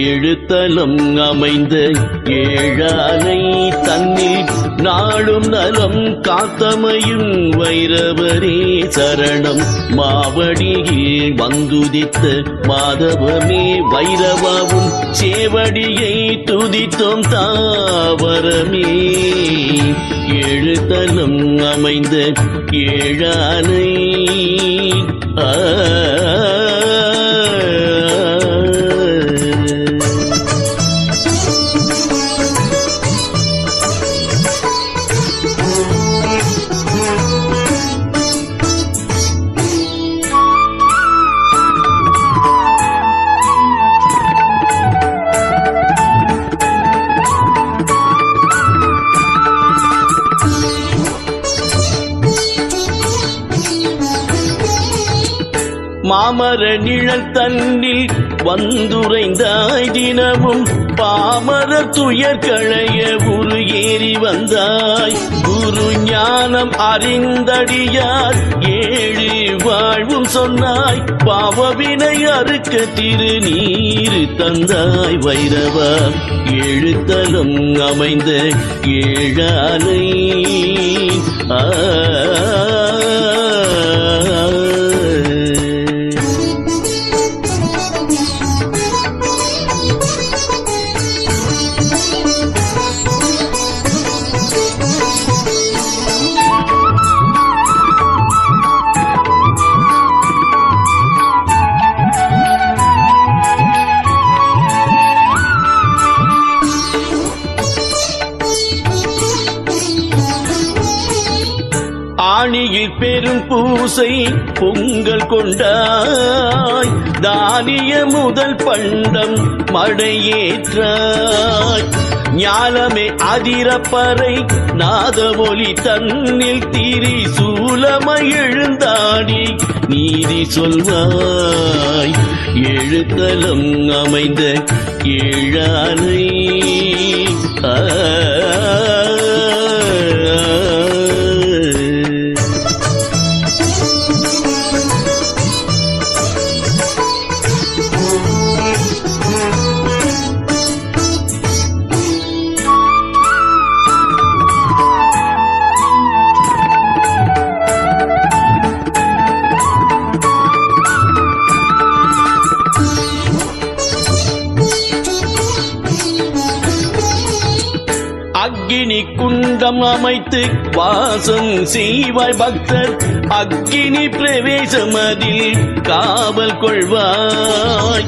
எழுத்தலம் அமைந்த ஏழானை தன்னில் நாளும் நலம் காத்தமையும் வைரவரே சரணம். மாவடியில் வந்துதித்த மாதவமே வைரவாவும் சேவடியை துதித்தோம் தாவரமே. எழுத்தலம் அமைந்த ஏழானை மாமர நிழல் தன்னில் வந்துரைந்தாய் தினமும் பாமர துயர் களைய உரு ஏறி வந்தாய். குரு ஞானம் அறிந்தடியார் ஏழு வாழ்வும் சொன்னாய். பாவவினை அறுக்க திருநீர் தந்தாய் வைரவா. எழுத்தலம் அமைந்த ஏழானை ஆணியில் பெரும் பூசை பொங்கல் கொண்டாய். தானிய முதல் பண்டம் மடையேற்றாய். ஞானமே அதிரப்பறை நாதமொழி தன்னில் திரி சூலமை எழுந்தாடி நீதி சொல்வாய். எழுத்தலம் அமைந்த ஏழானை அக்கினி குண்டம் அமைத்து வாசம் செய்வாய் பக்தர். அக்கினி பிரவேசமதில் காவல் கொள்வாய்.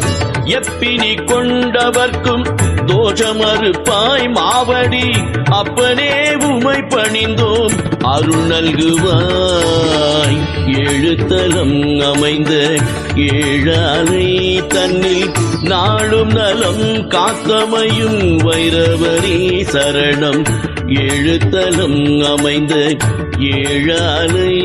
எப்பினி கொண்டவர்க்கும் தோஷமறுப்பாய். மாவடி அப்பனே உமை பணிந்தோம் அருள் நல்குவாய். எழுத்தலம் அமைந்த ஏழானை தன்னில் நாளும் நலம் காத்தமையும் வைரவரே சரணம். எழுத்தலம் அமைந்த ஏழானை